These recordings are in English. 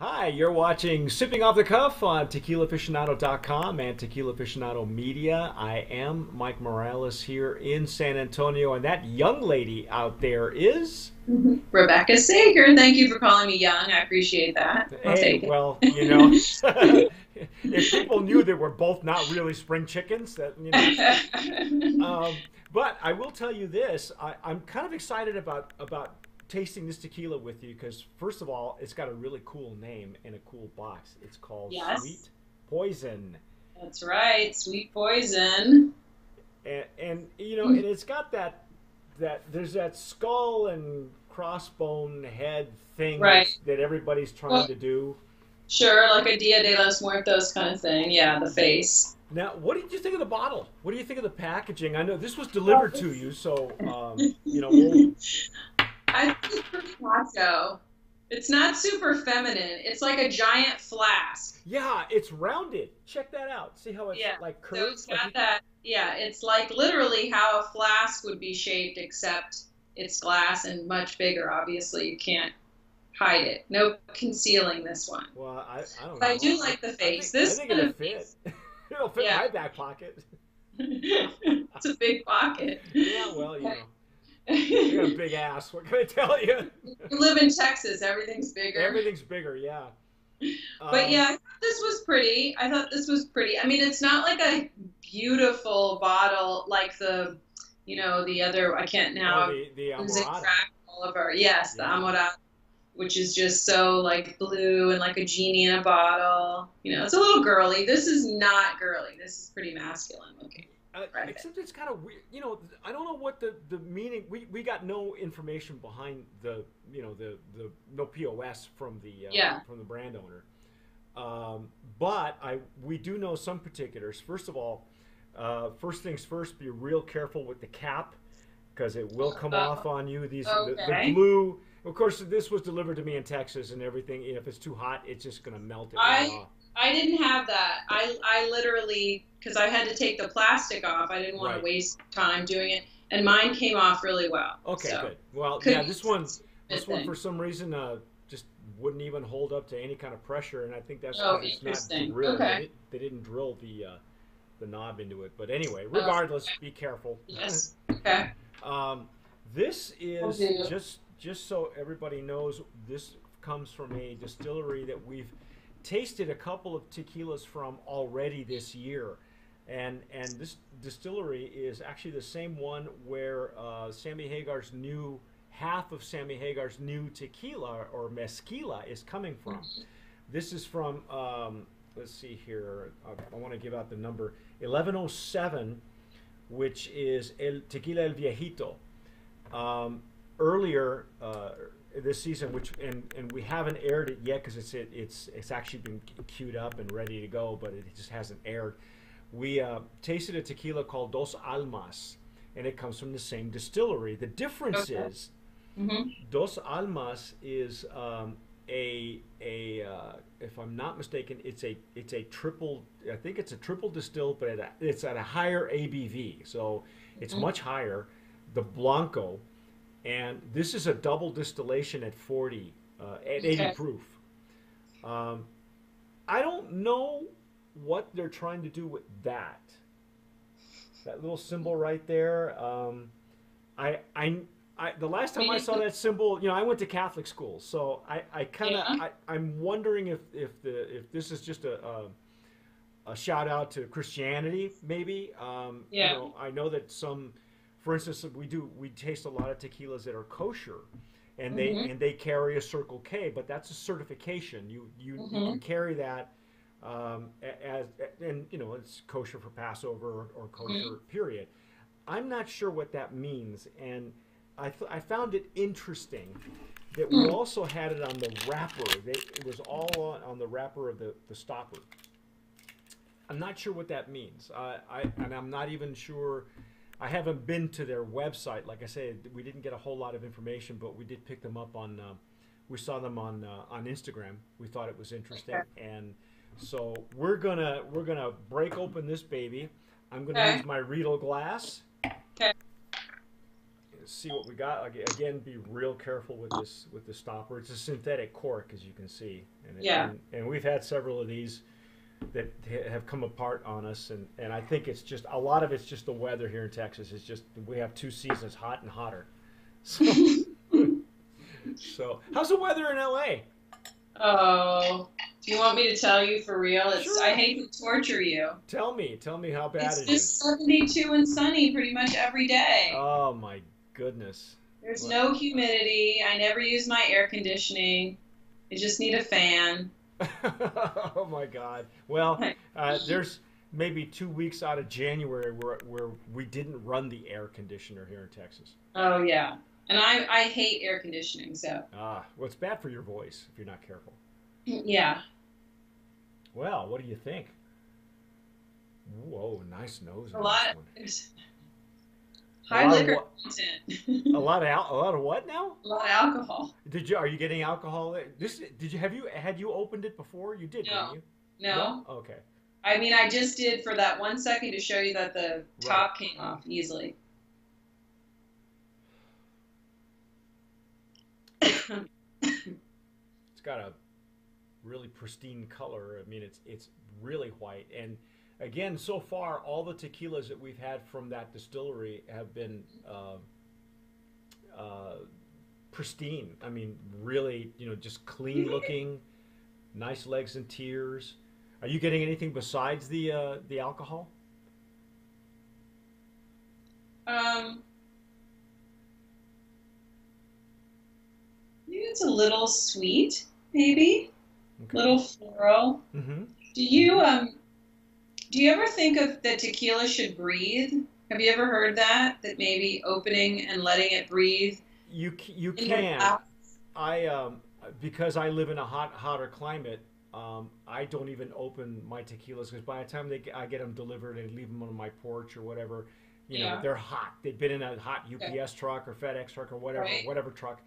Hi, you're watching Sipping Off the Cuff on TequilaAficionado.com and Tequila Aficionado Media. I am Mike Morales here in San Antonio, and that young lady out there is... Rebecca Sager. Thank you for calling me young. I appreciate that. I'll Hey, take it. well, if people knew that we're both not really spring chickens, but I will tell you this, I'm kind of excited about tasting this tequila with you because, first of all, it's got a really cool name and a cool box. It's called Yes, Sweet Poison. that's right. Sweet poison. And it's got that there's that skull and crossbone head thing Right. that everybody's trying Well, to do. sure, like a Dia de los Muertos kind of thing. Yeah, the face. Now, what did you think of the bottle? What do you think of the packaging? I know this was delivered to you, so I think it's pretty macho. It's not super feminine. It's like a giant flask. yeah, it's rounded. Check that out. See how it's Yeah. like So curved? it's got that. Yeah, it's like literally how a flask would be shaped, except it's glass and much bigger. Obviously, you can't hide it. No concealing this one. Well, I don't But I know. do like the face. I This think kind it'll of fit. face. It'll fit in Yeah. my back pocket. It's a big pocket. Yeah, well, you got a big ass. What can I tell you? You live in Texas, everything's bigger. Everything's bigger, yeah. But yeah, I thought this was pretty. I thought this was pretty. I mean, it's not like a beautiful bottle like the other, I can't now the lose it Amorata. track of all of our, yes, the Yeah. Amorata, which is just so like blue and like a genie in a bottle. It's a little girly. This is not girly. This is pretty masculine looking. Right. Except it's kind of weird. I don't know what the meaning. We got no information behind the no POS from Yeah. from the brand owner. But we do know some particulars. First of all, first things first, be real careful with the cap because it will come off on you. The Okay. glue. Of course, this was delivered to me in Texas and everything. If it's too hot, it's just going to melt it right off. I didn't have that. I literally, because I had to take the plastic off. I didn't want Right. to waste time doing it, and mine came off really well. Okay, So, good. Well, could yeah, use this one thing. for some reason just wouldn't even hold up to any kind of pressure, and I think that's Oh, because it's not interesting. drilled. Okay. They didn't drill the knob into it. But anyway, regardless, be careful. Yes. Okay. This is do. just so everybody knows, this comes from a distillery that we've tasted a couple of tequilas from already this year. And this distillery is actually the same one where Sammy Hagar's half of Sammy Hagar's new tequila or mezquila is coming from. This is from, let's see here, I want to give out the number, 1107, which is El Tequila El Viejito. Earlier this season, and we haven't aired it yet because it's actually been queued up and ready to go, but it just hasn't aired. We tasted a tequila called Dos Almas, and it comes from the same distillery. The difference is Dos Almas is if I'm not mistaken, it's a triple. I think it's a triple distilled, but it's at a higher ABV, so it's much higher. The Blanco, and this is a double distillation at 40, at 80 proof. I don't know what they're trying to do with that little symbol right there. The last time I saw that symbol, I went to Catholic school, so I'm wondering if this is just a shout out to Christianity, maybe. I know that for instance, we taste a lot of tequilas that are kosher, and they carry a Circle K, but that's a certification. You can carry that it's kosher for Passover or kosher period. I'm not sure what that means, and I found it interesting that we also had it on the wrapper. It was all on the wrapper of the stopper. I'm not sure what that means. And I'm not even sure. I haven't been to their website. Like I said, we didn't get a whole lot of information, but we did pick them up on. We saw them on Instagram. We thought it was interesting, and so we're gonna break open this baby. I'm gonna use my Riedel glass. Okay. see what we got. Again, be real careful with this stopper. It's a synthetic cork, as you can see, and we've had several of these that have come apart on us, and I think it's just a lot of it's just the weather here in Texas. It's just we have 2 seasons, hot and hotter. So, so how's the weather in LA? Oh, do you want me to tell you for real? Sure. I hate to torture you. Tell me how bad It's it just is. 72 and sunny pretty much every day. Oh my goodness. There's no humidity. I never use my air conditioning. I just need a fan. Oh my God. Well, there's maybe 2 weeks out of January where we didn't run the air conditioner here in Texas. Oh yeah, and I hate air conditioning. So. Well, it's bad for your voice if you're not careful. Yeah. Well, what do you think? Whoa, nice nose. A lot of high liquor content. A lot of what now? A lot of alcohol. Are you getting alcohol? Had you opened it before? You did, didn't you? No. Okay. I mean, I just did for that 1 second to show you that the top came off easily. It's got a really pristine color. I mean, it's really white. And again, so far, all the tequilas that we've had from that distillery have been pristine. I mean, really, just clean looking, nice legs and tears. Are you getting anything besides the alcohol? Maybe it's a little sweet, maybe. Okay. Little floral. Mm-hmm. Do you ever think of that tequila should breathe? Have you ever heard that maybe opening and letting it breathe? You can. Because I live in a hotter climate, I don't even open my tequilas because by the time I get them delivered and leave them on my porch or whatever, they're hot. They've been in a hot UPS truck or FedEx truck or whatever truck.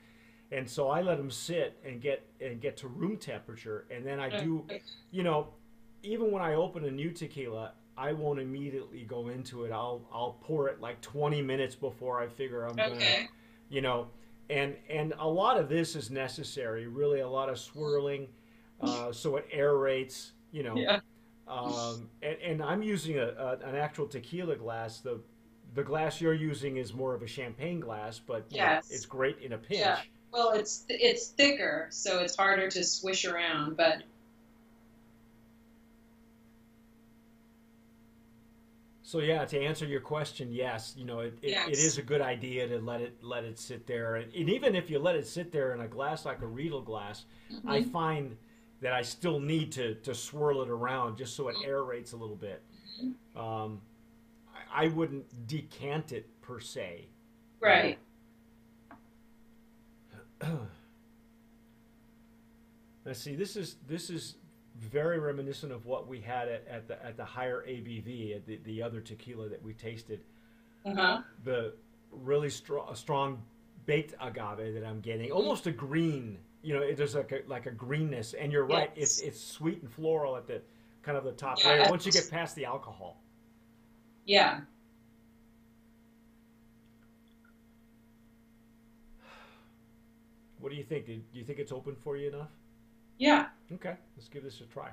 And so I let them sit and get to room temperature, and then I do, even when I open a new tequila, I won't immediately go into it. I'll pour it like 20 minutes before I figure I'm gonna, and a lot of this is necessary. Really, a lot of swirling, so it aerates, and I'm using an actual tequila glass. The glass you're using is more of a champagne glass, but it's great in a pinch. Yeah. Well, it's thicker, so it's harder to swish around, but. So yeah, to answer your question, yes, it is a good idea to let it sit there, and even if you let it sit there in a glass like a Riedel glass, I find that I still need to swirl it around just so it aerates a little bit. I wouldn't decant it per se. Right. Let's see. This is very reminiscent of what we had at the higher ABV at the other tequila that we tasted. The really strong baked agave that I'm getting, almost a green. There's like a greenness, and you're right. It's sweet and floral at the kind of the top layer once you get past the alcohol. Yeah. What do you think? Do you think it's open for you enough? Yeah. Okay, let's give this a try.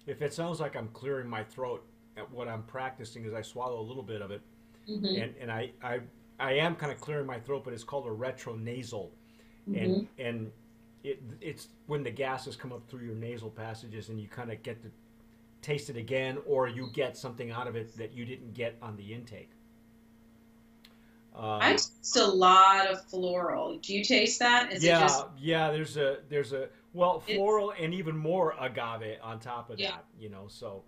If it sounds like I'm clearing my throat, what I'm practicing is I swallow a little bit of it, and I am kind of clearing my throat, but it's called a retronasal. And it's when the gases come up through your nasal passages and you kind of get to taste it again, or you get something out of it that you didn't get on the intake. I taste a lot of floral. Do you taste that? There's a floral and even more agave on top of that. So.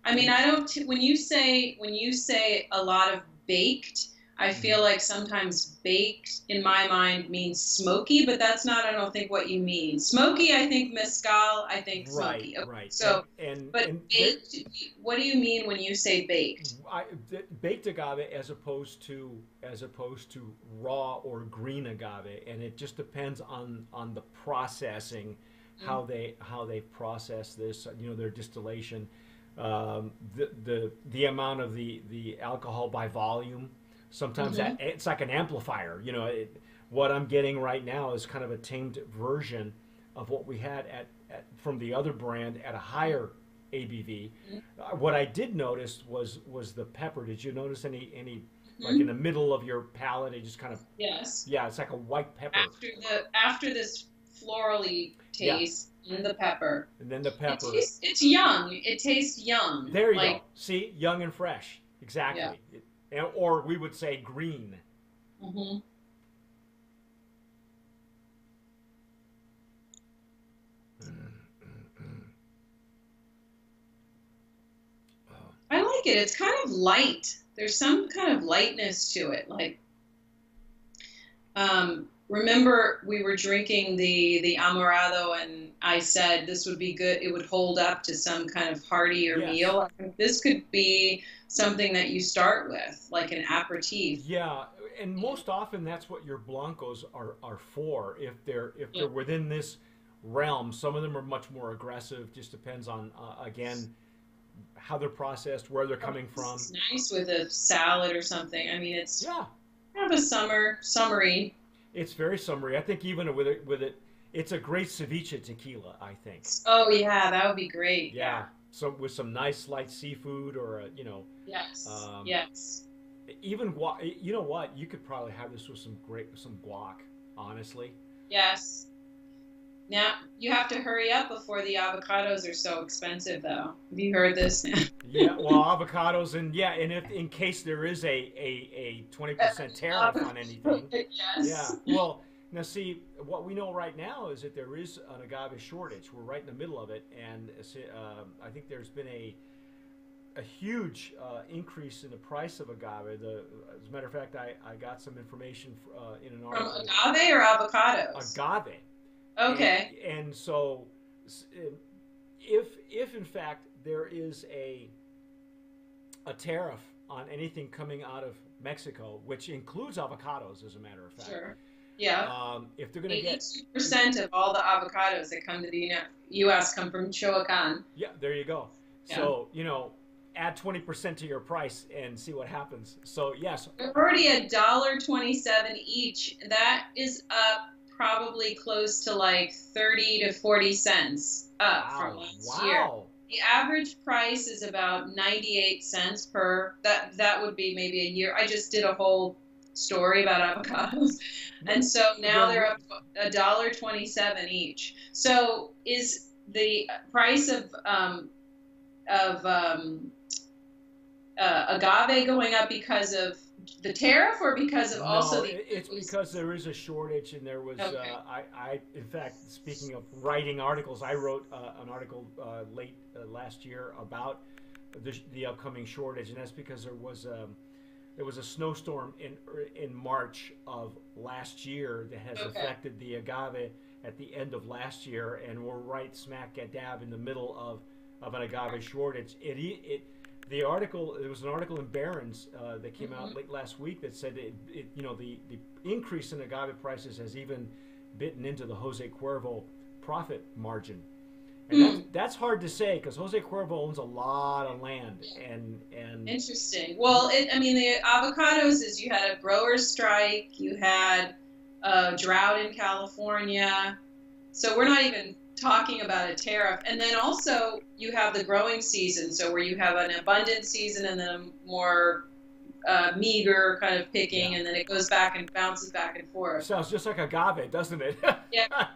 I mean, I don't. When you say a lot of baked, I feel like sometimes baked in my mind means smoky, but that's not, I don't think, what you mean. Smoky, I think mezcal, I think Right, smoky. Okay, right. so, but And baked, what do you mean when you say baked? baked agave as opposed to raw or green agave, and it just depends on the processing, how they process this, their distillation, the amount of the alcohol by volume. Sometimes that it's like an amplifier. What I'm getting right now is kind of a tamed version of what we had from the other brand at a higher ABV. What I did notice was the pepper. Did you notice any like in the middle of your palate? It just kind of Yes. yeah, it's like a white pepper. After this florally taste in the pepper. And then the pepper. It's young. It tastes young. There you go. See, young and fresh. Exactly. Yeah. Or we would say green. Mm-hmm. I like it. It's kind of light. There's some kind of lightness to it. Like, remember we were drinking the Amorado, and I said this would be good. It would hold up to some kind of heartier meal. I think this could be something that you start with, like an aperitif. Yeah, and most often that's what your Blancos are for. If they're within this realm, some of them are much more aggressive. Just depends on again how they're processed, where they're coming from. It's nice with a salad or something. I mean, it's kind of a summery. It's very summery. I think even with it, it's a great ceviche tequila, I think. Oh yeah, that would be great. Yeah. So with some nice light seafood or Yes. Yes. Even guac. You know what? You could probably have this with some guac. Honestly. Yes. Now you have to hurry up before the avocados are so expensive, though. Have you heard this? Yeah. Well, avocados and if in case there is a 20% tariff on anything. Yes. Yeah. Well. Now, see, what we know right now is that there is an agave shortage. We're right in the middle of it, and I think there's been a huge increase in the price of agave. As a matter of fact, I got some information in an article. From agave or avocados? Agave. Okay. And so, if in fact there is a tariff on anything coming out of Mexico, which includes avocados, as a matter of fact. Sure. Yeah. If they're going to get 82% of all the avocados that come to the U.S. come from Michoacan. Yeah, there you go. Yeah. So add 20% to your price and see what happens. So yes, they're already $1.27 each. That is up probably close to like 30 to 40 cents up from last year. The average price is about 98 cents per. That would be maybe a year. I just did a whole story about avocados, and so now they're up to $1.27 each. So is the price of agave going up because of the tariff or because of also the? It's because there is a shortage, and there was. Okay. I in fact, speaking of writing articles, I wrote an article late last year about the upcoming shortage, and that's because there was a snowstorm in March of last year that has affected the agave at the end of last year, and we're right smack dab in the middle of an agave shortage. There was an article in Barron's that came out late last week that said the increase in agave prices has even bitten into the Jose Cuervo profit margin. And that's hard to say because Jose Cuervo owns a lot of land and interesting. Well, the avocados is you had a grower's strike, you had a drought in California, so we're not even talking about a tariff. And then also you have the growing season, so where you have an abundant season and then a more meager kind of picking, and then it goes back and bounces back and forth. Sounds just like agave, doesn't it? Yeah.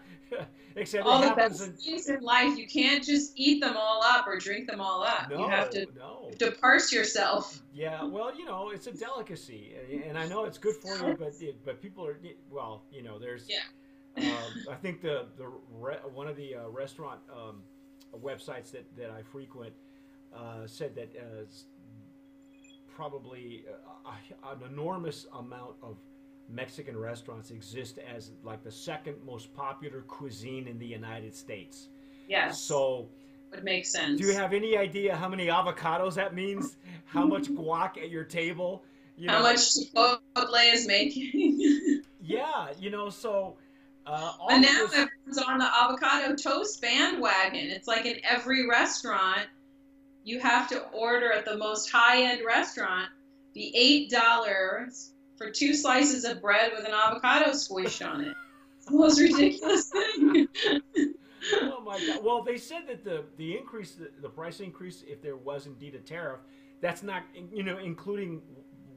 Except all the best things in life, you can't just eat them all up or drink them all up. No, you have to parse yourself. Yeah, well, it's a delicacy, and I know it's good for you, but people are there's. Yeah. I think one of the restaurant websites that I frequent said that probably an enormous amount of Mexican restaurants exist as like the second most popular cuisine in the United States. Yes. So would make sense. Do you have any idea how many avocados that means? How much guac at your table? How much Chipotle is making? Yeah, so but now everyone's on the avocado toast bandwagon. It's like in every restaurant, you have to order at the most high-end restaurant the $8 for 2 slices of bread with an avocado squished on it. It's the most ridiculous thing. Oh my God! Well, they said that the increase, the price increase, if there was indeed a tariff, that's not including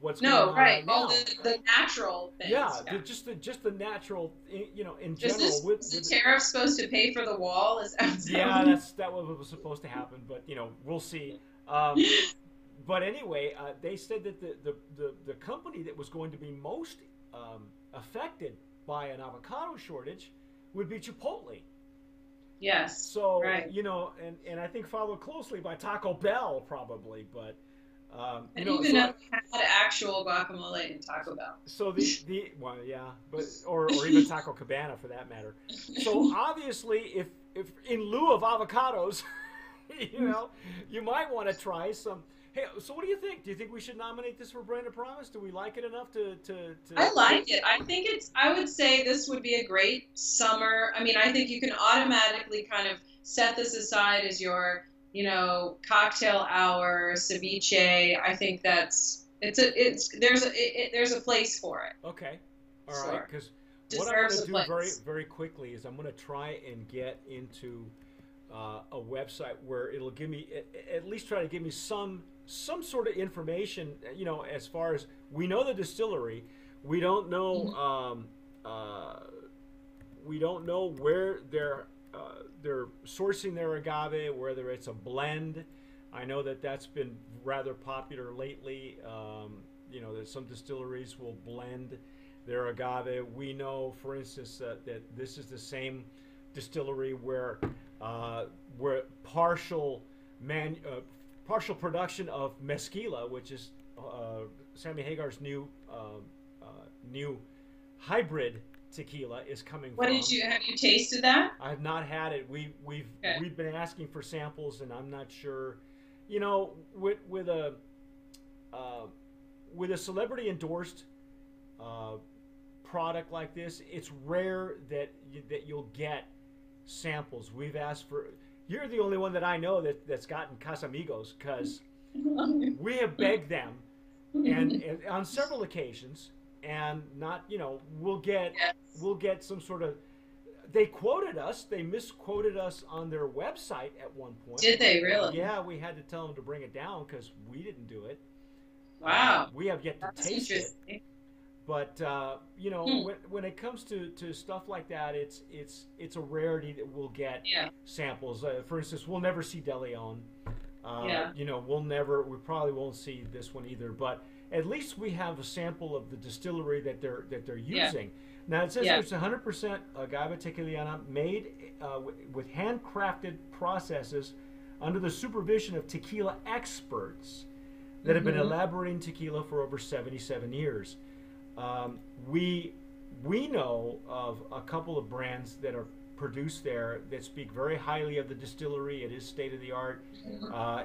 what's going on right now. All the natural things. Yeah, just the natural, in general. Is the tariff supposed to pay for the wall? Yeah, that was supposed to happen, but we'll see. But anyway, they said that the company that was going to be most affected by an avocado shortage would be Chipotle. Yes. So, and I think followed closely by Taco Bell probably, but I didn't even know they had actual guacamole in Taco Bell. So well, yeah, but or even Taco Cabana for that matter. So obviously, if in lieu of avocados, you might want to try some. Hey, so what do you think? Do you think we should nominate this for Brand of Promise? Do we like it enough to I like it. I think I would say this would be a great summer. I mean, I think you can automatically kind of set this aside as your, cocktail hour, ceviche. I think there's a place for it. Okay. All right. Because what I'm going to do very, very quickly is I'm going to try and get into a website where it'll give me, at least try to give me some sort of information, as far as we know the distillery. We don't know where they're sourcing their agave, whether it's a blend. I know that's been rather popular lately. That some distilleries will blend their agave. We know, for instance, that this is the same distillery where partial production of Mezquila, which is Sammy Hagar's new hybrid tequila, is coming from. Have you tasted that? I have not had it. We've been asking for samples, and I'm not sure. With a celebrity endorsed product like this, it's rare that you'll get samples. We've asked for. You're the only one that I know that's gotten Casamigos, because we have begged them, and on several occasions, and not, we'll get some sort of. They misquoted us on their website at one point. Did they really? Yeah, we had to tell them to bring it down because we didn't do it. Wow. We have yet to taste it. But when it comes to stuff like that, it's a rarity that we'll get samples. For instance, we'll never see De Leon. We probably won't see this one either. But at least we have a sample of the distillery that they're using. Yeah. Now it says it's 100% agave tequila made with handcrafted processes under the supervision of tequila experts that have been elaborating tequila for over 77 years. We know of a couple of brands that are produced there that speak very highly of the distillery. It is state of the art.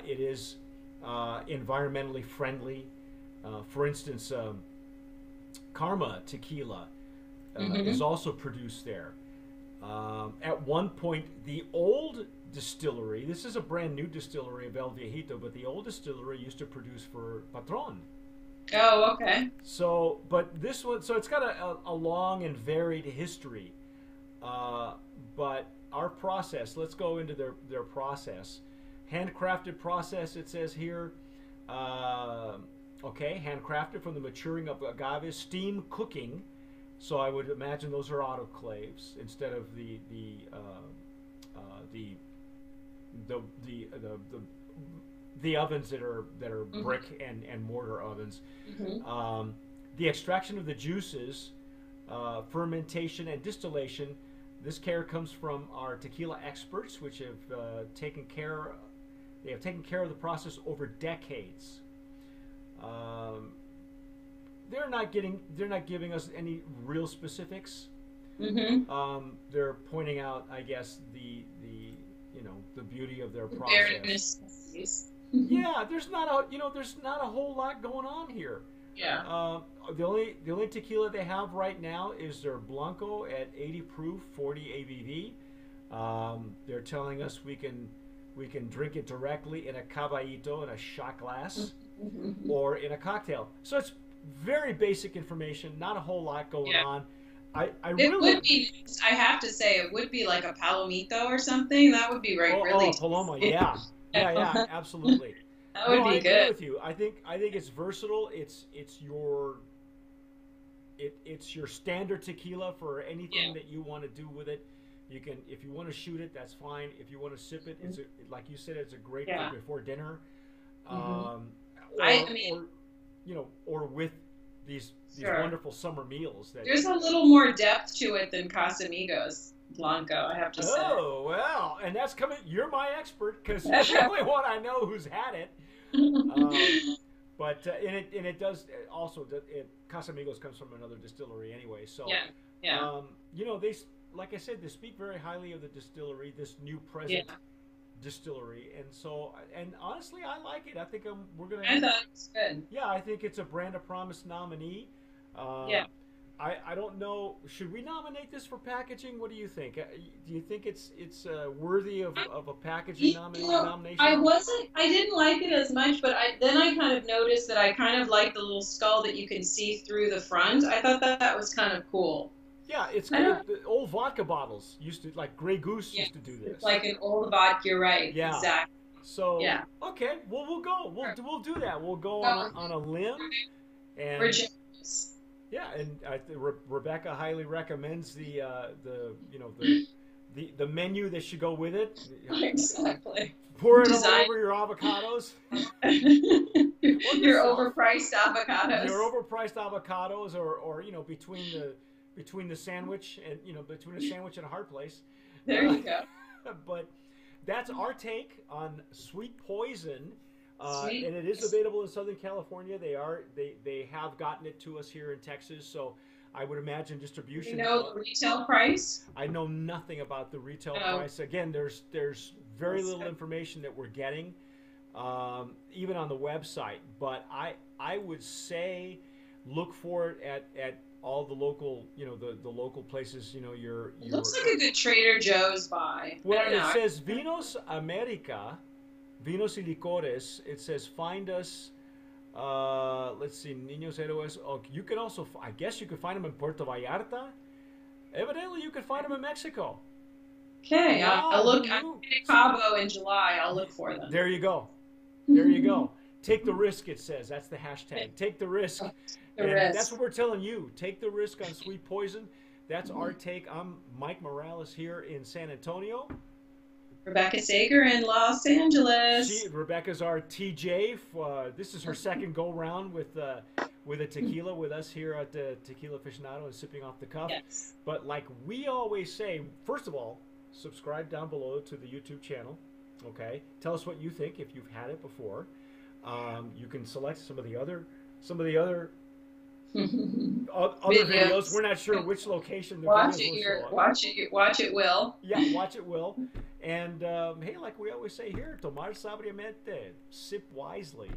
It is environmentally friendly. For instance, Karma Tequila is also produced there. At one point, the old distillery, this is a brand new distillery of El Viejito, but the old distillery used to produce for Patron. Oh, okay. So, but this one, so it's got a long and varied history. But our process, let's go into their process. Handcrafted process, it says here. Handcrafted from the maturing of agave, steam cooking. So I would imagine those are autoclaves instead of the ovens that are brick and mortar ovens. The extraction of the juices, fermentation and distillation. This care comes from our tequila experts, which have taken care of the process over decades. Um, they're not giving us any real specifics. They're pointing out, I guess, the beauty of their process. Yeah, there's not a whole lot going on here. Yeah. The only tequila they have right now is their Blanco at 80 proof, 40 ABV. They're telling us we can drink it directly in a caballito, in a shot glass, or in a cocktail. So it's very basic information, not a whole lot going on. I have to say, it would be like a palomito or something. That would be really. Oh, Paloma, yeah, absolutely. That would be I good. agree with you. I think it's versatile. It's your standard tequila for anything that you want to do with it. You can, if you want to shoot it, that's fine. If you want to sip it, it's like you said, it's a great for before dinner. Or with these wonderful summer meals. There's a little more depth to it than Casamigos Blanco, I have to say. Oh, well, and that's coming. You're my expert because you're the only one I know who's had it. But it does also. Casamigos comes from another distillery anyway, so they, like I said, they speak very highly of the distillery, this new present distillery, and honestly, I like it. I think we're gonna. I thought it was good. Yeah, I think it's a Brand of Promise nominee. I don't know. Should we nominate this for packaging? What do you think? Do you think it's worthy of a packaging nomination? I didn't like it as much, but then I kind of noticed that I kind of like the little skull that you can see through the front. I thought that was kind of cool. Yeah, it's good. The old vodka bottles used to, like Grey Goose used to do this. It's like an old vodka, you're right. Yeah. Exactly. So, okay, well, we'll go. We'll do that. We'll go on a limb. And yeah, and Rebecca highly recommends the menu that should go with it. Exactly. Pour it all over your avocados. Your overpriced avocados. Your overpriced avocados, or between the sandwich and between a sandwich and a hard place. There you go. But that's our take on Sweet Poison. And it is available in Southern California. They have gotten it to us here in Texas, so I would imagine distribution. You know the retail price? I know nothing about the retail price. Again, there's very little information that we're getting, even on the website. But I would say look for it at all the local, the local places. It looks like a good Trader Joe's buy. Well, it says Vinos America. Vinos y Licores. It says find us. Let's see, Niños Héroes. Oh, you can also, I guess, you can find them in Puerto Vallarta. Evidently, you can find them in Mexico. Okay, I'll look. I'm in Cabo in July. I'll look for them. There you go. There you go. Take the risk. It says that's the hashtag. Take the risk. That's what we're telling you. Take the risk on Sweet Poison. That's our take. I'm Mike Morales here in San Antonio. Rebecca Sager in Los Angeles. Rebecca's our TJ. This is her second go-round with a tequila with us here at the Tequila Aficionado and sipping off the cuff. Yes. But like we always say, first of all, subscribe down below to the YouTube channel. Okay, tell us what you think if you've had it before. You can select some of the other videos. We're not sure which location the watch videos it will here. show up. Watch it will. Yeah, watch it will. And hey, like we always say here, tomar sabiamente, sip wisely.